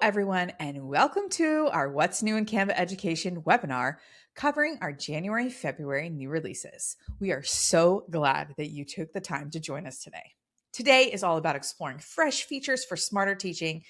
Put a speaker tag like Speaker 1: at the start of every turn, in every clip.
Speaker 1: everyone, and welcome to our What's New in Canva Education webinar covering our January-February new releases. We are so glad that you took the time to join us today. Today is all about exploring fresh features for smarter teaching.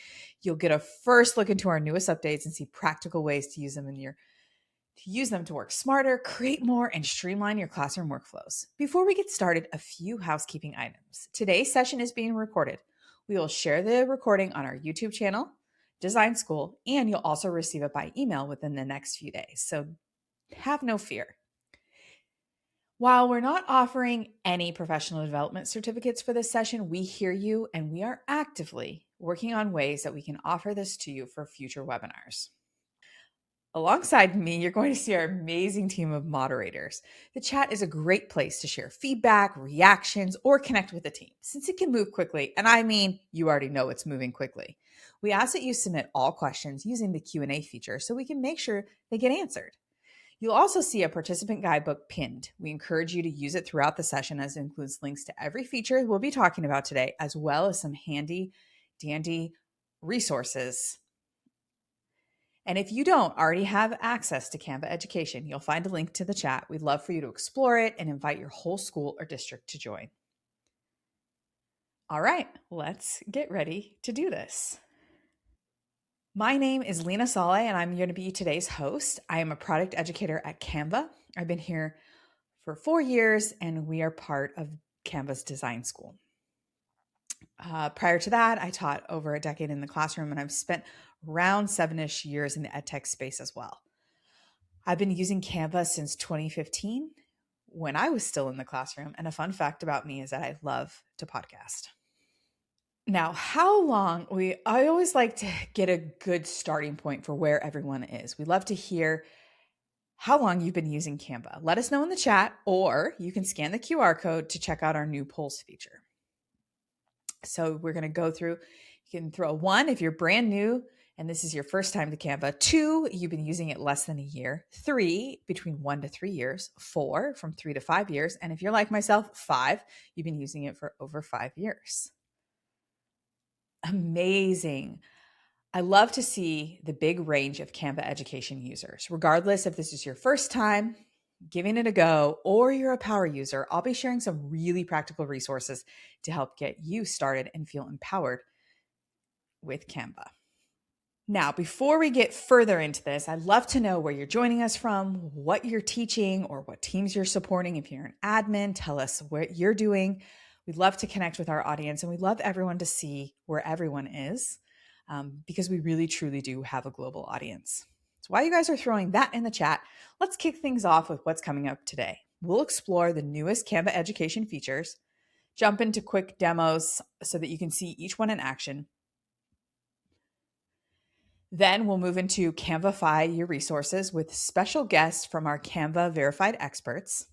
Speaker 1: You'll get a first look into our newest updates and see practical ways to use them to work smarter, create more, and streamline your classroom workflows. Before we get started, a few housekeeping items. Today's session is being recorded. We will share the recording on our YouTube channel, Design School, and you'll also receive it by email within the next few days. So have no fear. While we're not offering any professional development certificates for this session, we hear you and we are actively working on ways that we can offer this to you for future webinars. Alongside me, you're going to see our amazing team of moderators. The chat is a great place to share feedback, reactions, or connect with the team, since it can move quickly. And I mean, you already know it's moving quickly. We ask that you submit all questions using the Q&A feature so we can make sure they get answered. You'll also see a participant guidebook pinned. We encourage you to use it throughout the session, as it includes links to every feature we'll be talking about today, as well as some handy dandy resources. And if you don't already have access to Canva Education, you'll find a link to the chat. We'd love for you to explore it and invite your whole school or district to join. All right, let's get ready to do this. My name is Leena Saleh, and I'm going to be today's host. I am a product educator at Canva. I've been here for 4 years, and we are part of Canva's Design School. Prior to that, I taught over a decade in the classroom, and I've spent around 7-ish years in the edtech space as well. I've been using Canva since 2015 when I was still in the classroom. And a fun fact about me is that I love to podcast. Now, I always like to get a good starting point for where everyone is. We'd love to hear how long you've been using Canva. Let us know in the chat, or you can scan the QR code to check out our new polls feature. So we're going to go through, you can throw 1 if you're brand new and this is your first time to Canva. 2, you've been using it less than a year. 3, between 1 to 3 years. 4, from 3 to 5 years. And if you're like myself, 5, you've been using it for over 5 years. Amazing. I love to see the big range of Canva education users. Regardless if this is your first time giving it a go or you're a power user, I'll be sharing some really practical resources to help get you started and feel empowered with Canva. Now, before we get further into this, I'd love to know where you're joining us from, what you're teaching, or what teams you're supporting. If you're an admin, tell us what you're doing. We'd love to connect with our audience, and we'd love everyone to see where everyone is, because we really, truly do have a global audience. So while you guys are throwing that in the chat, let's kick things off with what's coming up today. We'll explore the newest Canva education features, jump into quick demos so that you can see each one in action. Then we'll move into Canvafy your resources with special guests from our Canva verified experts.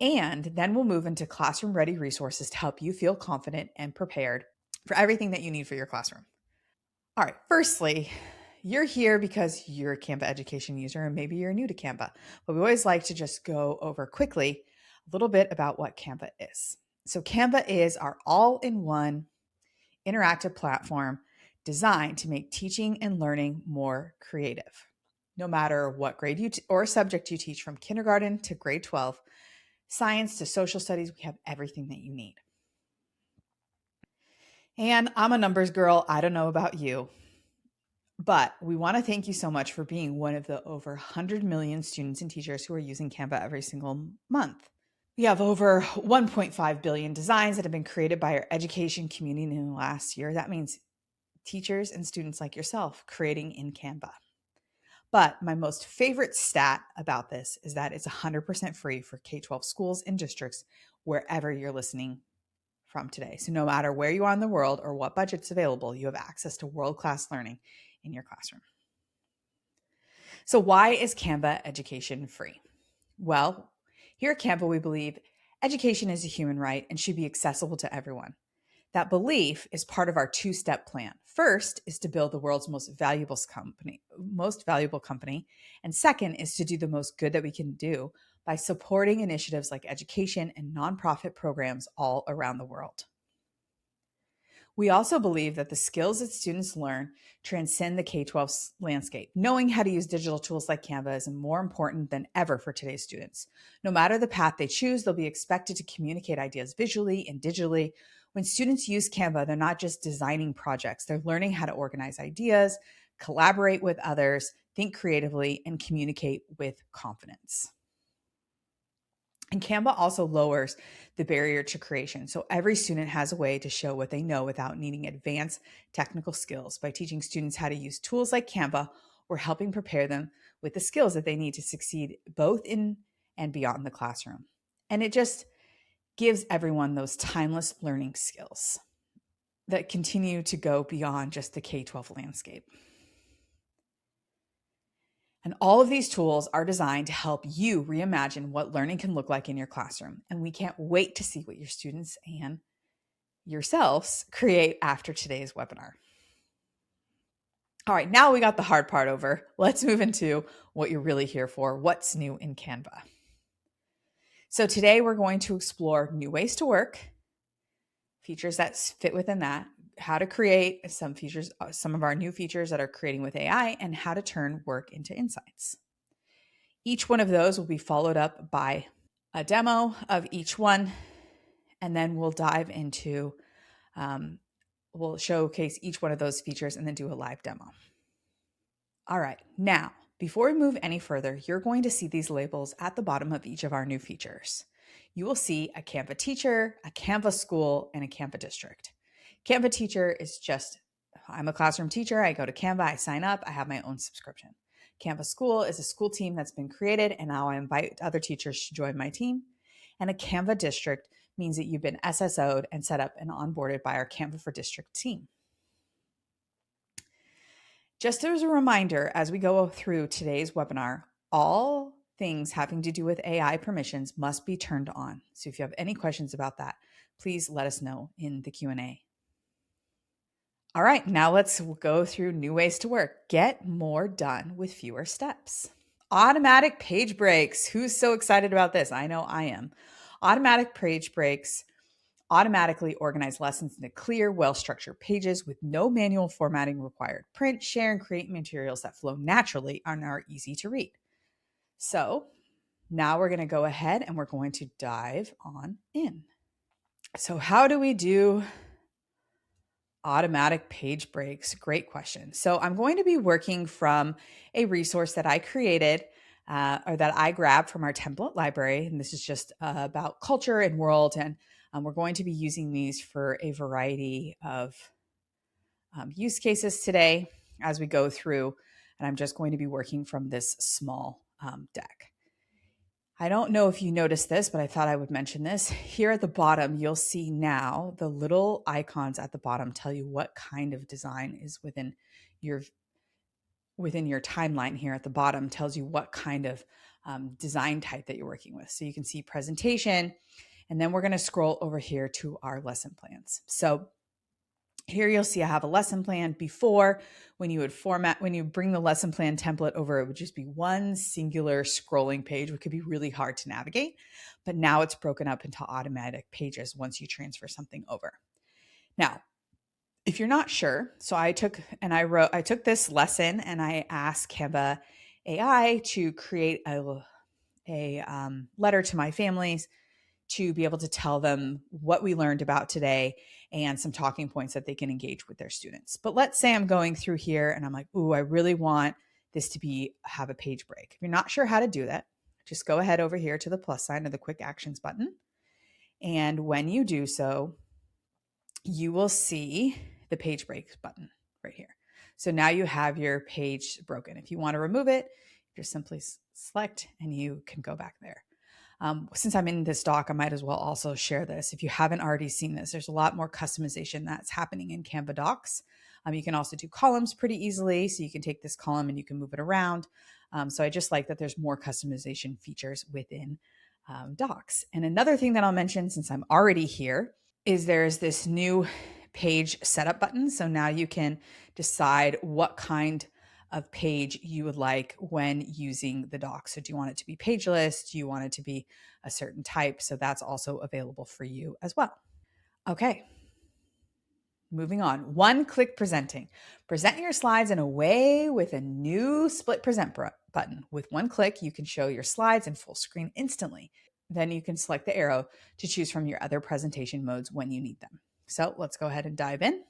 Speaker 1: And then we'll move into classroom ready resources to help you feel confident and prepared for everything that you need for your classroom. All right, firstly, you're here because you're a Canva education user and maybe you're new to Canva, but we always like to just go over quickly a little bit about what Canva is. So Canva is our all-in-one interactive platform designed to make teaching and learning more creative. No matter what grade or subject you teach, from kindergarten to grade 12, science to social studies, we have everything that you need. And I'm a numbers girl. I don't know about you, but we want to thank you so much for being one of the over 100 million students and teachers who are using Canva every single month. We have over 1.5 billion designs that have been created by our education community in the last year. That means teachers and students like yourself creating in Canva. But my most favorite stat about this is that it's 100% free for K-12 schools and districts wherever you're listening from today. So no matter where you are in the world or what budget's available, you have access to world-class learning in your classroom. So why is Canva education free? Well, here at Canva, we believe education is a human right and should be accessible to everyone. That belief is part of our 2-step plan. First is to build the world's most valuable company. And second is to do the most good that we can do by supporting initiatives like education and nonprofit programs all around the world. We also believe that the skills that students learn transcend the K-12 landscape. Knowing how to use digital tools like Canva is more important than ever for today's students. No matter the path they choose, they'll be expected to communicate ideas visually and digitally. When students use Canva, they're not just designing projects, they're learning how to organize ideas, collaborate with others, think creatively, and communicate with confidence. And Canva also lowers the barrier to creation. So every student has a way to show what they know without needing advanced technical skills. By teaching students how to use tools like Canva, we're helping prepare them with the skills that they need to succeed both in and beyond the classroom. And it just gives everyone those timeless learning skills that continue to go beyond just the K-12 landscape. And all of these tools are designed to help you reimagine what learning can look like in your classroom. And we can't wait to see what your students and yourselves create after today's webinar. All right, now we got the hard part over. Let's move into what you're really here for, what's new in Canva. So today we're going to explore new ways to work, features that fit within that, how to create some features, some of our new features that are creating with AI, and how to turn work into insights. Each one of those will be followed up by a demo of each one, and then we'll dive into, we'll showcase each one of those features and then do a live demo. All right, now, before we move any further, you're going to see these labels at the bottom of each of our new features. You will see a Canva teacher, a Canva school, and a Canva district. Canva teacher is just, I'm a classroom teacher. I go to Canva, I sign up, I have my own subscription. Canva school is a school team that's been created, and now I invite other teachers to join my team. And a Canva district means that you've been SSO'd and set up and onboarded by our Canva for District team. Just as a reminder, as we go through today's webinar, all things having to do with AI permissions must be turned on. So if you have any questions about that, please let us know in the Q&A. All right, now let's go through new ways to work. Get more done with fewer steps. Automatic page breaks. Who's so excited about this? I know I am. Automatic page breaks automatically organize lessons into clear, well-structured pages with no manual formatting required. Print, share, and create materials that flow naturally and are easy to read. So now we're going to go ahead and we're going to dive on in. So how do we do automatic page breaks? Great question. So I'm going to be working from a resource that I created or that I grabbed from our template library. And this is just about culture and world. And we're going to be using these for a variety of use cases today as we go through. And I'm just going to be working from this small deck. I don't know if you noticed this, but I thought I would mention this. Here at the bottom, you'll see now the little icons at the bottom tell you what kind of design is within your timeline. Here at the bottom tells you what kind of design type that you're working with. So you can see presentation, and then we're going to scroll over here to our lesson plans. So here you'll see I have a lesson plan. Before, when you bring the lesson plan template over, it would just be one singular scrolling page, which could be really hard to navigate. But now it's broken up into automatic pages once you transfer something over. Now, if you're not sure, so I took this lesson and I asked Canva AI to create a letter to my families to be able to tell them what we learned about today and some talking points that they can engage with their students. But let's say I'm going through here and I'm like, ooh, I really want this to have a page break. If you're not sure how to do that, just go ahead over here to the plus sign or the quick actions button. And when you do so, you will see the page breaks button right here. So now you have your page broken. If you want to remove it, just simply select and you can go back there. Since I'm in this doc, I might as well also share this. If you haven't already seen this, there's a lot more customization that's happening in Canva docs. You can also do columns pretty easily. So you can take this column and you can move it around. So I just like that there's more customization features within docs. And another thing that I'll mention, since I'm already here, is there's this new page setup button. So now you can decide what kind of page you would like when using the doc. So do you want it to be pageless? Do you want it to be a certain type? So that's also available for you as well. Okay, moving on. One-click presenting. Present your slides in a way with a new split present button. With one click, you can show your slides in full screen instantly. Then you can select the arrow to choose from your other presentation modes when you need them. So let's go ahead and dive in.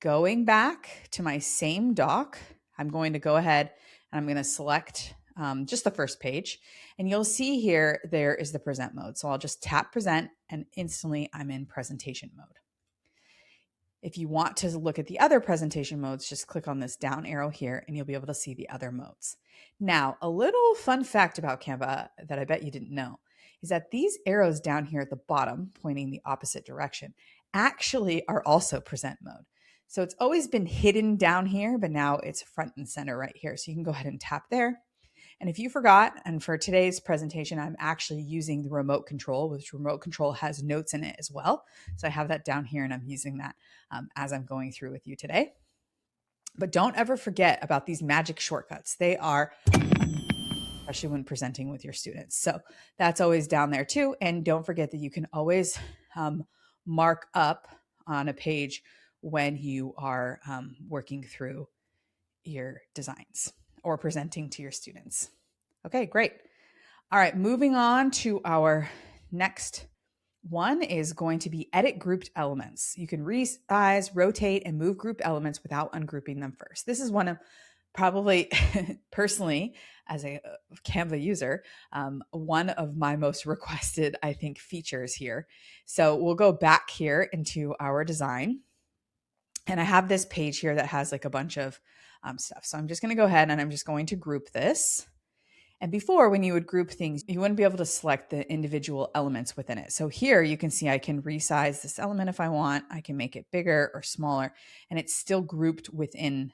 Speaker 1: Going back to my same doc, I'm going to go ahead and I'm going to select just the first page. And you'll see here, there is the present mode. So I'll just tap present and instantly I'm in presentation mode. If you want to look at the other presentation modes, just click on this down arrow here and you'll be able to see the other modes. Now, a little fun fact about Canva that I bet you didn't know is that these arrows down here at the bottom, pointing the opposite direction, actually are also present mode. So it's always been hidden down here, but now it's front and center right here. So you can go ahead and tap there. And if you forgot, and for today's presentation, I'm actually using the remote control, which remote control has notes in it as well. So I have that down here and I'm using that as I'm going through with you today. But don't ever forget about these magic shortcuts. They are, especially when presenting with your students. So that's always down there too. And don't forget that you can always mark up on a page when you are working through your designs or presenting to your students. Okay, great. All right, moving on to our next one is going to be edit grouped elements. You can resize, rotate, and move group elements without ungrouping them first. This is one of probably personally, as a Canva user, one of my most requested, I think, features here. So we'll go back here into our design. And I have this page here that has like a bunch of stuff. So I'm just going to go ahead and I'm just going to group this. And before, when you would group things, you wouldn't be able to select the individual elements within it. So here you can see I can resize this element if I want. I can make it bigger or smaller, and it's still grouped within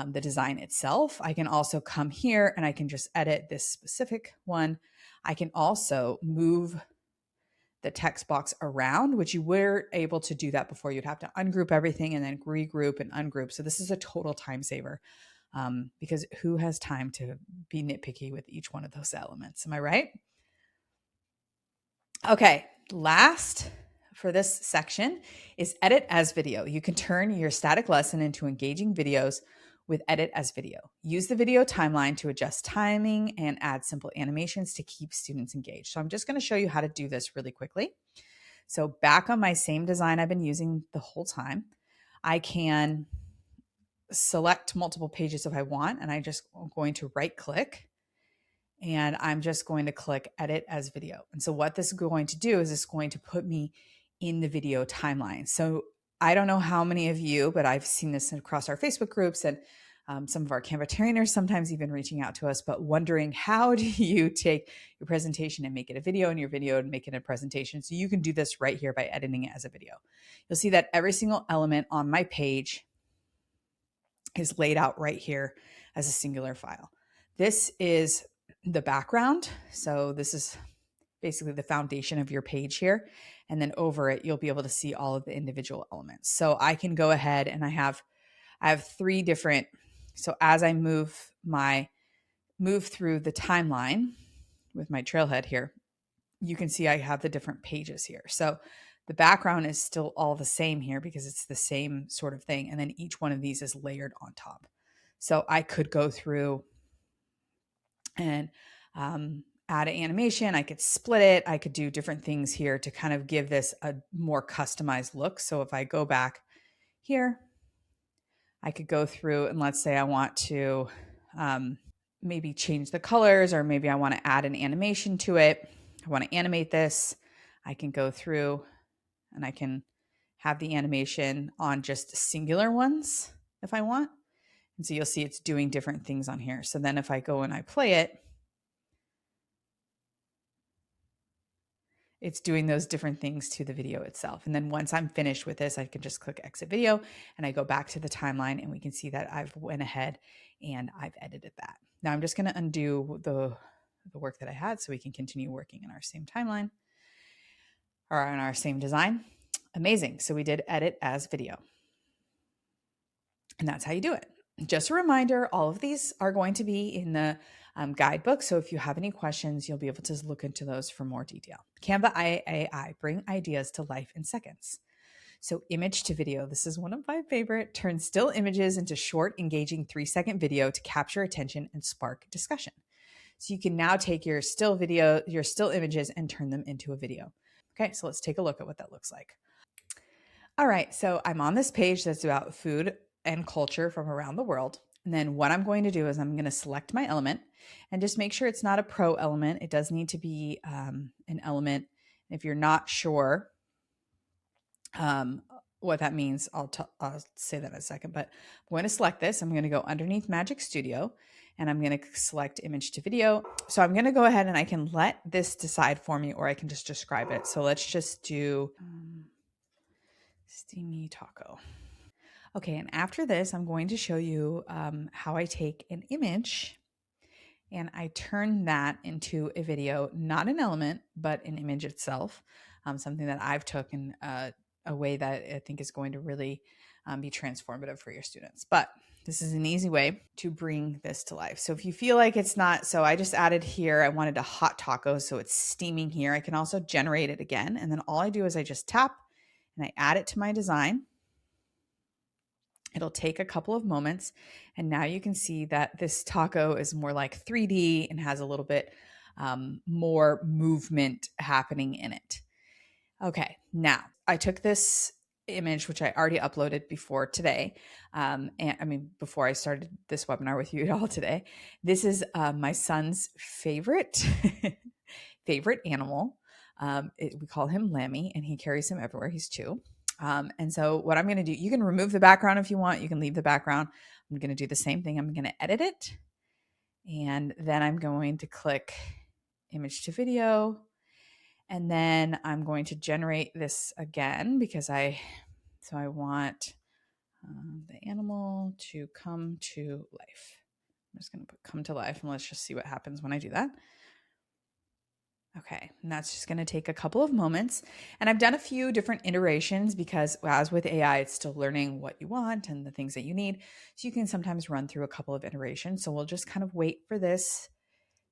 Speaker 1: the design itself. I can also come here and I can just edit this specific one. I can also move the text box around, which you were able to do that before. You'd have to ungroup everything and then regroup and ungroup. So this is a total time saver. Because who has time to be nitpicky with each one of those elements? Am I right? Okay, last for this section is edit as video. You can turn your static lesson into engaging videos with edit as video. Use the video timeline to adjust timing and add simple animations to keep students engaged. So I'm just going to show you how to do this really quickly. So back on my same design I've been using the whole time, I can select multiple pages if I want, and I'm going to right click and I'm just going to click edit as video. And so what this is going to do is it's going to put me in the video timeline. So I don't know how many of you, but I've seen this across our Facebook groups and some of our Canva trainers sometimes even reaching out to us, but wondering how do you take your presentation and make it a video and your video and make it a presentation. So you can do this right here by editing it as a video. You'll see that every single element on my page is laid out right here as a singular file. This is the background. So this is basically the foundation of your page here. And then over it, you'll be able to see all of the individual elements. So I can go ahead and I have three different, so as I move through the timeline with my trailhead here, you can see I have the different pages here. So the background is still all the same here because it's the same sort of thing. And then each one of these is layered on top. So I could go through and add an animation. I could split it. I could do different things here to kind of give this a more customized look. So if I go back here, I could go through and let's say I want to maybe change the colors, or maybe I want to add an animation to it. I want to animate this. I can go through and I can have the animation on just singular ones if I want. And so you'll see it's doing different things on here. So then if I go and I play it, it's doing those different things to the video itself. And then once I'm finished with this, I can just click exit video and I go back to the timeline and we can see that I've went ahead and I've edited that. Now I'm just going to undo the work that I had so we can continue working in our same timeline or in our same design. Amazing. So we did edit as video. And that's how you do it. Just a reminder, all of these are going to be in the guidebook. So if you have any questions, you'll be able to look into those for more detail. Canva AI, bring ideas to life in seconds. So image to video, this is one of my favorite. Turn still images into short, engaging 3-second video to capture attention and spark discussion. So you can now take your still video, your still images and turn them into a video. Okay, so let's take a look at what that looks like. All right, so I'm on this page that's about food and culture from around the world. And then what I'm going to do is I'm going to select my element and just make sure it's not a pro element. It does need to be an element. If you're not sure what that means, I'll say that in a second. But I'm going to select this. I'm going to go underneath Magic Studio and I'm going to select image to video. So I'm going to go ahead and I can let this decide for me, or I can just describe it. So let's just do steamy taco. Okay, and after this, I'm going to show you how I take an image and I turn that into a video, not an element, but an image itself, something that I've taken a way that I think is going to really be transformative for your students. But this is an easy way to bring this to life. So if you feel like it's not, so I just added here, I wanted a hot taco, so it's steaming here. I can also generate it again. And then all I do is I just tap and I add it to my design. It'll take a couple of moments. And now you can see that this taco is more like 3D and has a little bit more movement happening in it. Okay, now I took this image, which I already uploaded before today. And I mean, before I started this webinar with you all today. This is my son's favorite, favorite animal. We call him Lammy, and he carries him everywhere. He's 2. And so what I'm going to do, you can remove the background if you want. You can leave the background. I'm going to do the same thing. I'm going to edit it. And then I'm going to click image to video. And then I'm going to generate this again because I want the animal to come to life. I'm just going to put come to life and let's just see what happens when I do that. Okay, and that's just going to take a couple of moments. And I've done a few different iterations because as with AI, it's still learning what you want and the things that you need. So you can sometimes run through a couple of iterations. So we'll just kind of wait for this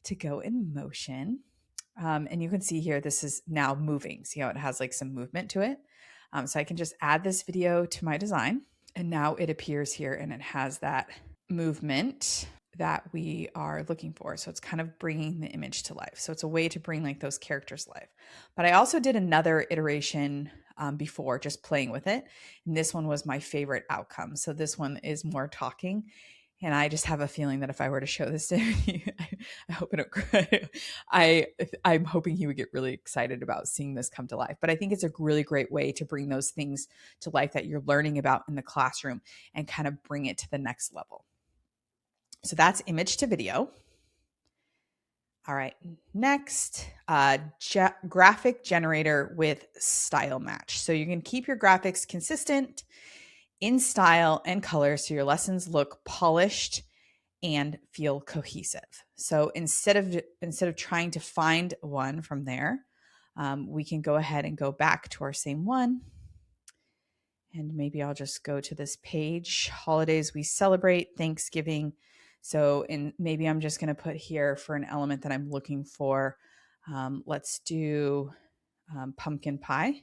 Speaker 1: to go in motion. And you can see here, this is now moving. See how it has like some movement to it? So I can just add this video to my design. And now it appears here and it has that movement that we are looking for. So it's kind of bringing the image to life. So it's a way to bring like those characters to life. But I also did another iteration before, just playing with it. And this one was my favorite outcome. So this one is more talking. And I just have a feeling that if I were to show this to you, I hope I'm hoping he would get really excited about seeing this come to life. But I think it's a really great way to bring those things to life that you're learning about in the classroom and kind of bring it to the next level. So that's image to video. All right, next, graphic generator with style match. So you can keep your graphics consistent in style and color so your lessons look polished and feel cohesive. So instead of trying to find one from there, we can go ahead and go back to our same one. And maybe I'll just go to this page, holidays we celebrate, Thanksgiving. So maybe I'm just going to put here for an element that I'm looking for. Let's do pumpkin pie.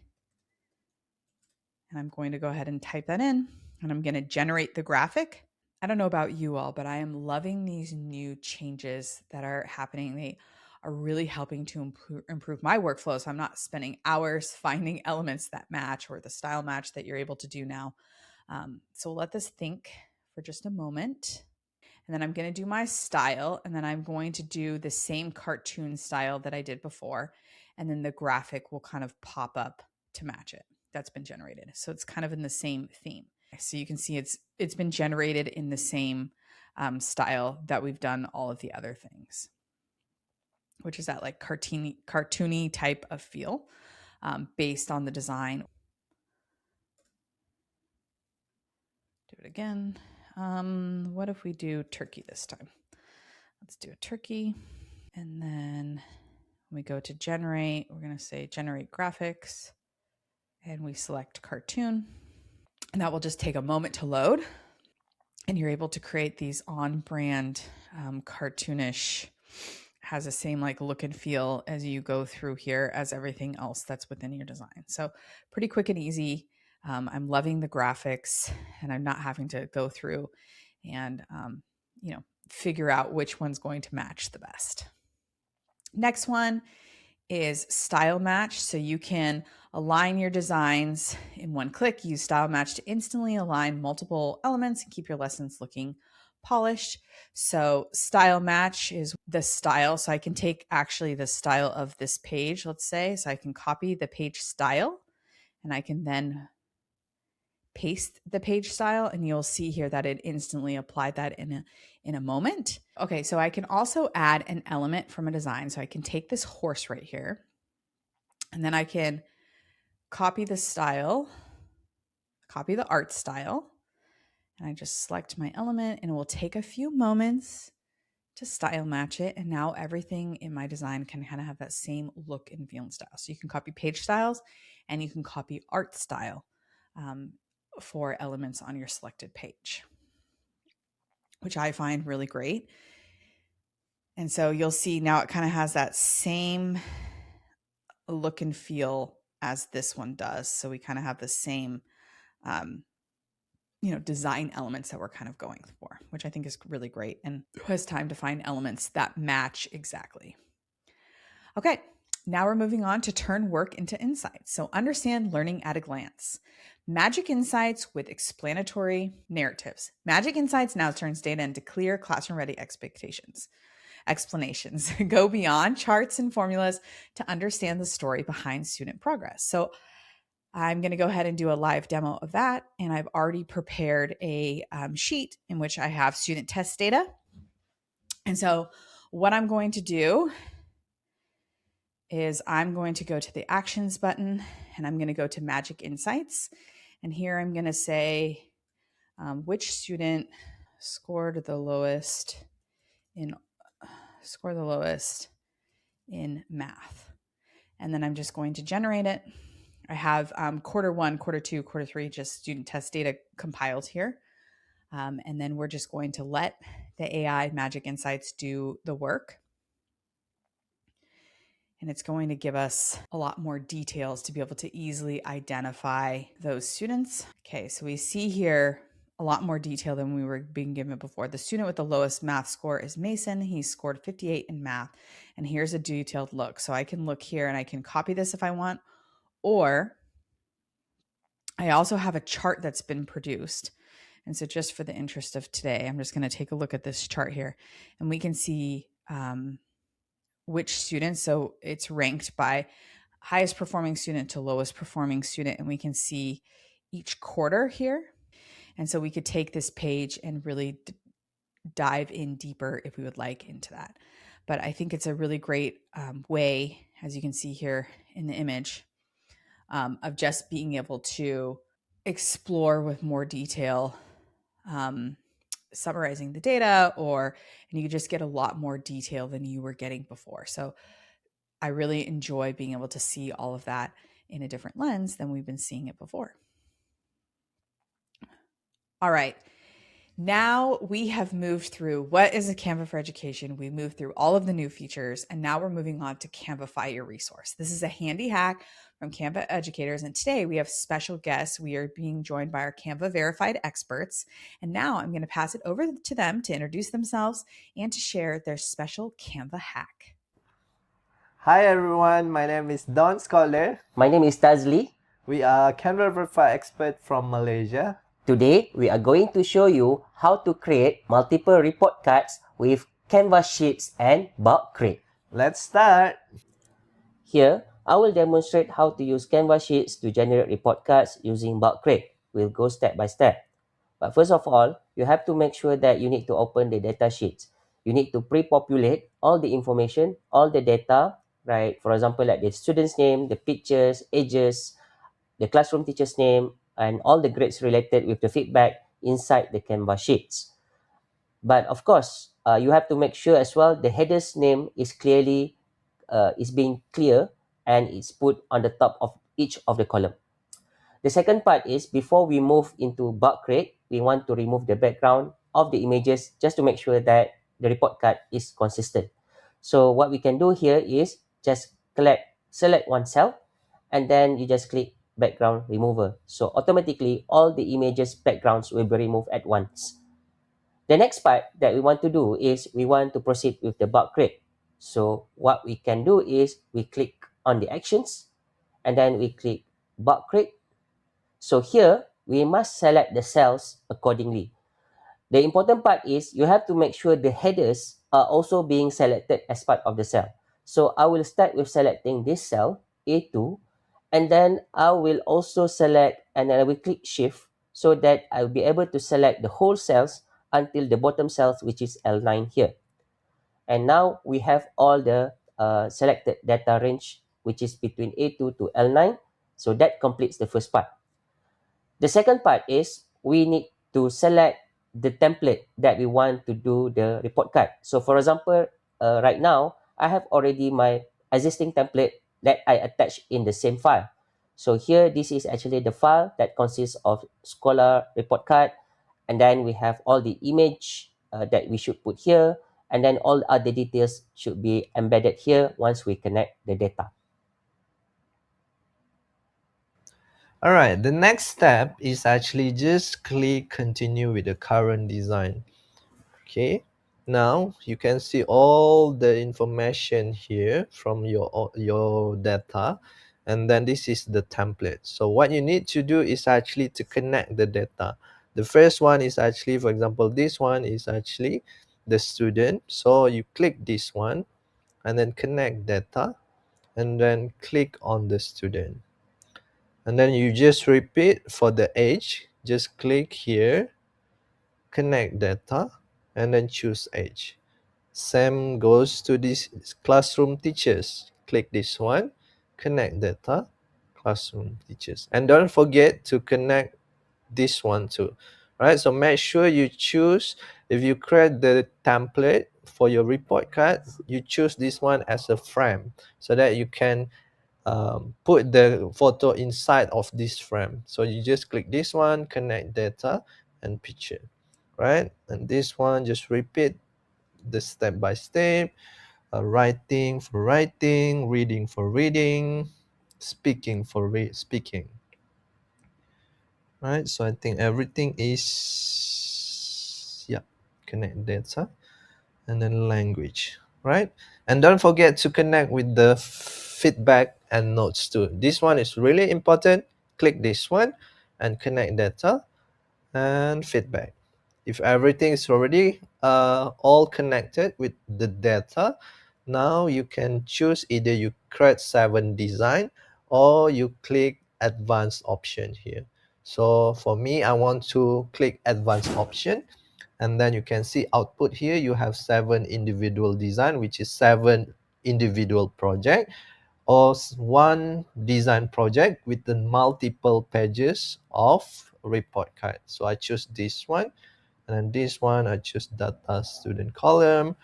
Speaker 1: And I'm going to go ahead and type that in and I'm going to generate the graphic. I don't know about you all, but I am loving these new changes that are happening. They are really helping to improve my workflow. So I'm not spending hours finding elements that match or the style match that you're able to do now. So let this think for just a moment. And then I'm going to do my style. And then I'm going to do the same cartoon style that I did before. And then the graphic will kind of pop up to match it. That's been generated. So it's kind of in the same theme. So you can see it's been generated in the same style that we've done all of the other things, which is that like cartoony type of feel based on the design. Do it again. What if we do turkey this time? Let's do a turkey. And then when we go to generate, we're going to say generate graphics and we select cartoon. And that will just take a moment to load. And you're able to create these on-brand cartoonish, has the same like look and feel as you go through here as everything else that's within your design. So pretty quick and easy. I'm loving the graphics, and I'm not having to go through and figure out which one's going to match the best. Next one is style match. So you can align your designs in one click. Use style match to instantly align multiple elements and keep your lessons looking polished. So style match is the style. So I can take actually the style of this page, let's say. So I can copy the page style, and I can then paste the page style, and you'll see here that it instantly applied that in a moment. Okay, so I can also add an element from a design. So I can take this horse right here, and then I can copy the style, copy the art style, and I just select my element, and it will take a few moments to style match it. And now everything in my design can kind of have that same look and feel and style. So you can copy page styles, and you can copy art style for elements on your selected page, which I find really great. And so you'll see now it kind of has that same look and feel as this one does. So we kind of have the same, design elements that we're kind of going for, which I think is really great. And who has time to find elements that match exactly? Okay, now we're moving on to turn work into insights. So understand learning at a glance. Magic Insights with explanatory narratives. Magic Insights now turns data into clear classroom-ready explanations. Go beyond charts and formulas to understand the story behind student progress. So I'm going to go ahead and do a live demo of that. And I've already prepared a sheet in which I have student test data. And so what I'm going to do is I'm going to go to the actions button, and I'm going to go to Magic Insights. And here I'm going to say which student scored the lowest in math. And then I'm just going to generate it. I have quarter 1, quarter 2, quarter 3, just student test data compiled here. And then we're just going to let the AI Magic Insights do the work. And it's going to give us a lot more details to be able to easily identify those students. Okay, so we see here a lot more detail than we were being given before. The student with the lowest math score is Mason. He scored 58 in math. And here's a detailed look. So I can look here and I can copy this if I want, or I also have a chart that's been produced. And so just for the interest of today, I'm just going to take a look at this chart here, and we can see which students. So it's ranked by highest performing student to lowest performing student. And we can see each quarter here. And so we could take this page and really dive in deeper if we would like into that. But I think it's a really great way, as you can see here in the image, of just being able to explore with more detail, summarizing the data, and you just get a lot more detail than you were getting before. So I really enjoy being able to see all of that in a different lens than we've been seeing it before. All right. Now we have moved through what is a Canva for Education. We moved through all of the new features, and now we're moving on to Canvafy Your Resource. This is a handy hack from Canva Educators, and today we have special guests. We are being joined by our Canva verified experts, and now I'm going to pass it over to them to introduce themselves and to share their special Canva hack.
Speaker 2: Hi everyone, my name is Don Scholar.
Speaker 3: My name is Tazli.
Speaker 2: We are Canva verified expert from Malaysia.
Speaker 3: Today, we are going to show you how to create multiple report cards with Canva Sheets and Bulk Create.
Speaker 2: Let's start.
Speaker 3: Here, I will demonstrate how to use Canva Sheets to generate report cards using Bulk Create. We'll go step by step. But first of all, you have to make sure that you need to open the data sheets. You need to pre-populate all the information, all the data, right? For example, like the student's name, the pictures, ages, the classroom teacher's name, and all the grades related with the feedback inside the Canva sheets. But of course, you have to make sure as well the header's name is being clear and it's put on the top of each of the column. The second part is before we move into bulk create, we want to remove the background of the images just to make sure that the report card is consistent. So what we can do here is just select one cell, and then you just click background remover. So automatically all the images backgrounds will be removed at once. The next part that we want to do is we want to proceed with the bulk create. So what we can do is we click on the actions and then we click bulk create. So here we must select the cells accordingly. The important part is you have to make sure the headers are also being selected as part of the cell. So I will start with selecting this cell, A2, and then I will also select and then I will click shift so that I will be able to select the whole cells until the bottom cells, which is L9 here. And now we have all the selected data range, which is between A2 to L9. So that completes the first part. The second part is we need to select the template that we want to do the report card. So for example, right now, I have already my existing template that I attach in the same file. So here, this is actually the file that consists of Scholar report card. And then we have all the image that we should put here. And then all other details should be embedded here once we connect the data.
Speaker 2: All right, the next step is actually just click continue with the current design. Okay, now you can see all the information here from your data, and then this is the template. So what you need to do is actually to connect the data. The first one is actually, for example, this one is actually the student. So you click this one and then connect data and then click on the student. And then you just repeat for the age. Just click here, connect data, and then choose age. Same goes to this classroom teachers. Click this one, connect data, classroom teachers. And don't forget to connect this one too. Right? So make sure you choose, if you create the template for your report card, you choose this one as a frame so that you can put the photo inside of this frame. So you just click this one, connect data and picture, right? And this one, just repeat the step by step. Writing for writing, reading for reading, speaking for speaking. Right, so I think everything is, yeah, connect data and then language, right? And don't forget to connect with the feedback and notes too. This one is really important. Click this one and connect data and feedback. If everything is already all connected with the data, now you can choose either you create 7 design or you click advanced option here. So for me, I want to click advanced option, and then you can see output here. You have 7 individual design, which is 7 individual project, or one design project with the multiple pages of report card. So I choose this one, and then this one I choose data student column,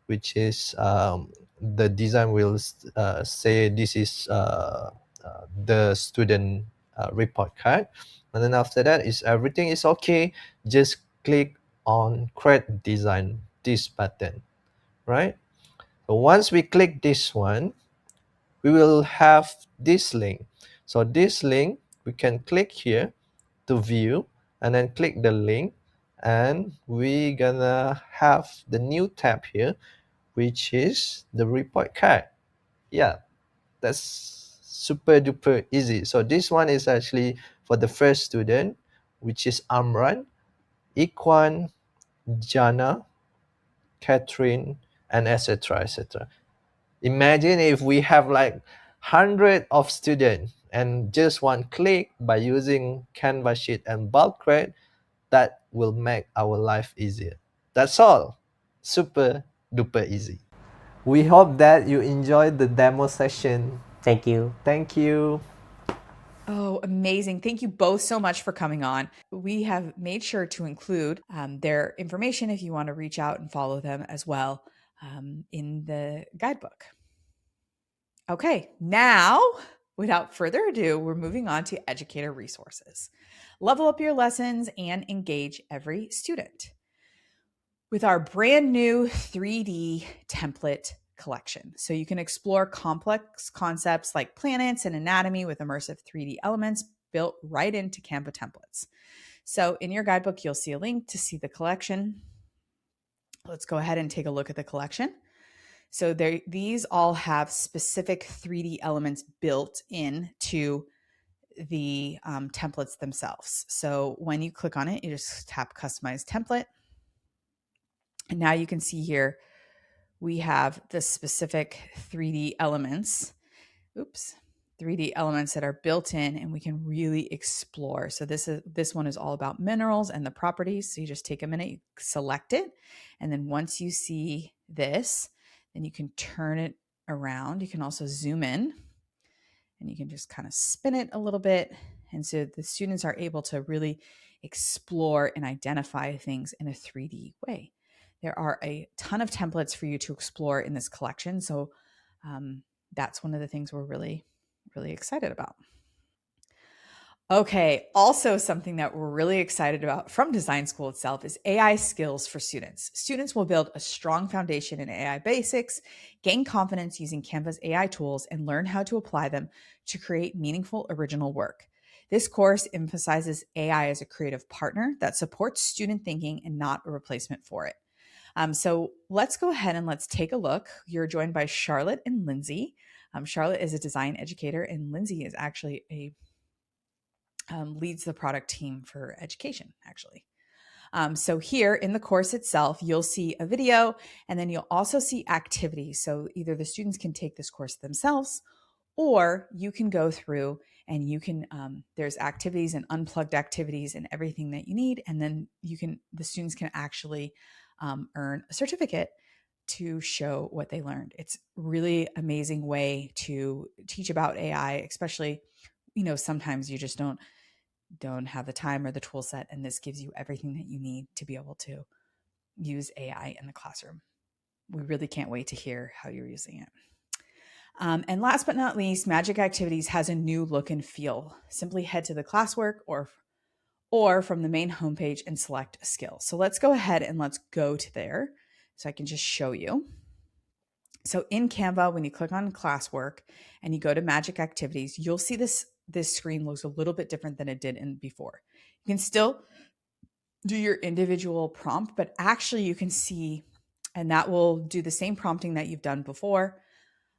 Speaker 2: which is the design will say this is the student report card. And then after that is everything is okay, just click on create design, this button, right? So once we click this one, we will have this link. So this link, we can click here to view and then click the link, and we gonna have the new tab here, which is the report card. Yeah, that's super duper easy. So this one is actually for the first student, which is Amran, Ikwan, Jana, Catherine, and etc. etc. Imagine if we have like 100 of students and just one click by using Canva sheet and bulk create, that will make our life easier. That's all. Super duper easy. We hope that you enjoyed the demo session.
Speaker 3: Thank you.
Speaker 2: Thank you.
Speaker 1: Oh, amazing. Thank you both so much for coming on. We have made sure to include their information if you want to reach out and follow them as well in the guidebook. Okay, now, without further ado, we're moving on to educator resources. Level up your lessons and engage every student. With our brand new 3D template collection. So you can explore complex concepts like planets and anatomy with immersive 3D elements built right into Canva templates. So in your guidebook, you'll see a link to see the collection. Let's go ahead and take a look at the collection. So these all have specific 3D elements built into the templates themselves. So when you click on it, you just tap customize template. And now you can see here, we have the specific 3D elements. 3D elements that are built in, and we can really explore. So this one is all about minerals and the properties. So you just take a minute, you select it, and then once you see this, then you can turn it around. You can also zoom in, and you can just kind of spin it a little bit. And so the students are able to really explore and identify things in a 3D way. There are a ton of templates for you to explore in this collection. So that's one of the things we're really excited about. Okay, also something that we're really excited about from Design School itself is AI skills for students. Students will build a strong foundation in AI basics, gain confidence using Canva's AI tools, and learn how to apply them to create meaningful original work. This course emphasizes AI as a creative partner that supports student thinking and not a replacement for it. So let's go ahead and let's take a look. You're joined by Charlotte and Lindsay. Charlotte is a design educator, and Lindsay is actually leads the product team for education, actually. So here in the course itself, you'll see a video, and then you'll also see activities. So either the students can take this course themselves, or you can go through and you can, there's activities and unplugged activities and everything that you need. And then the students can actually earn a certificate to show what they learned. It's really amazing way to teach about AI, especially, sometimes you just don't have the time or the tool set, and this gives you everything that you need to be able to use AI in the classroom. We really can't wait to hear how you're using it. And last but not least, Magic Activities has a new look and feel. Simply head to the classwork or from the main homepage and select a skill. So let's go ahead and let's go to there so I can just show you. So in Canva, when you click on classwork and you go to Magic Activities, you'll see this screen looks a little bit different than it did before. You can still do your individual prompt, but actually you can see, and that will do the same prompting that you've done before,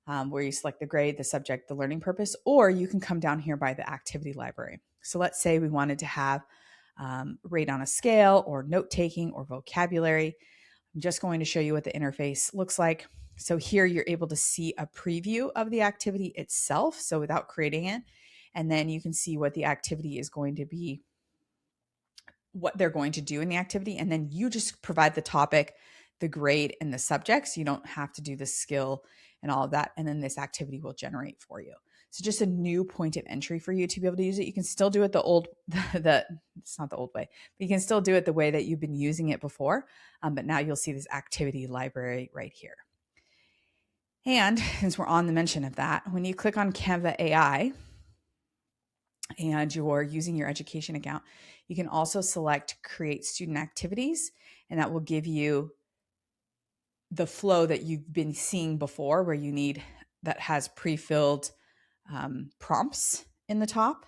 Speaker 1: where you select the grade, the subject, the learning purpose, or you can come down here by the activity library. So let's say we wanted to have rate on a scale or note-taking or vocabulary. I'm just going to show you what the interface looks like. So here you're able to see a preview of the activity itself, so without creating it, and then you can see what the activity is going to be, what they're going to do in the activity, and then you just provide the topic, the grade, and the subject, so you don't have to do the skill and all of that, and then this activity will generate for you. So just a new point of entry for you to be able to use it. You can still do it it's not the old way, but you can still do it the way that you've been using it before, but now you'll see this activity library right here. And since we're on the mention of that, when you click on Canva AI and you're using your education account, you can also select create student activities, and that will give you the flow that you've been seeing before, where that has pre-filled prompts in the top,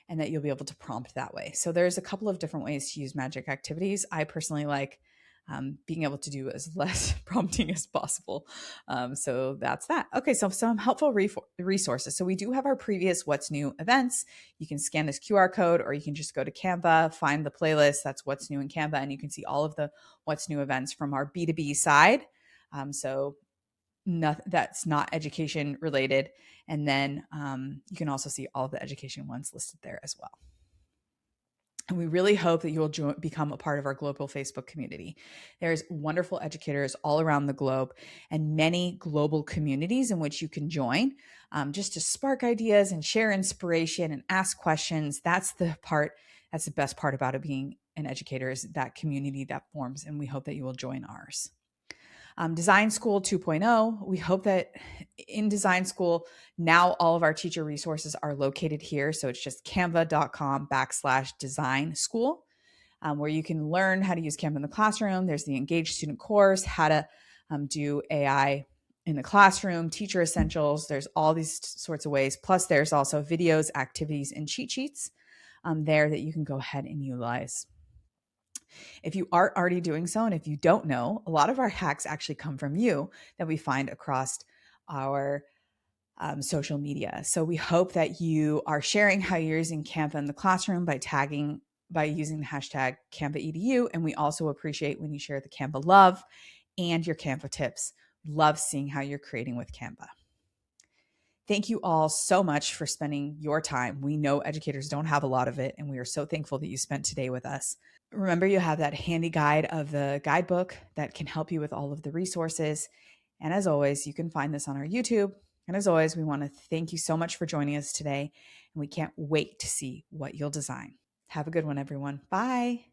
Speaker 1: and that you'll be able to prompt that way. So there's a couple of different ways to use Magic Activities. I personally like being able to do as less prompting as possible. So that's that. Okay, so some helpful resources. So we do have our previous What's New events. You can scan this QR code, or you can just go to Canva, find the playlist. That's What's New in Canva, and you can see all of the What's New events from our B2B side. So that's not education related. And then you can also see all of the education ones listed there as well. And we really hope that you will become a part of our global Facebook community. There's wonderful educators all around the globe and many global communities in which you can join just to spark ideas and share inspiration and ask questions. That's the best part about it being an educator, is that community that forms. And we hope that you will join ours. Design School 2.0, we hope that in Design School, now all of our teacher resources are located here. So it's just canva.com/design school, where you can learn how to use Canva in the classroom. There's the Engaged Student course, how to do AI in the classroom, teacher essentials. There's all these sorts of ways. Plus, there's also videos, activities, and cheat sheets there that you can go ahead and utilize. If you aren't already doing so, and if you don't know, a lot of our hacks actually come from you that we find across our social media. So we hope that you are sharing how you're using Canva in the classroom by using the hashtag CanvaEDU. And we also appreciate when you share the Canva love and your Canva tips. Love seeing how you're creating with Canva. Thank you all so much for spending your time. We know educators don't have a lot of it, and we are so thankful that you spent today with us. Remember, you have that handy guide of the guidebook that can help you with all of the resources. And as always, you can find this on our YouTube. And as always, we want to thank you so much for joining us today. And we can't wait to see what you'll design. Have a good one, everyone. Bye.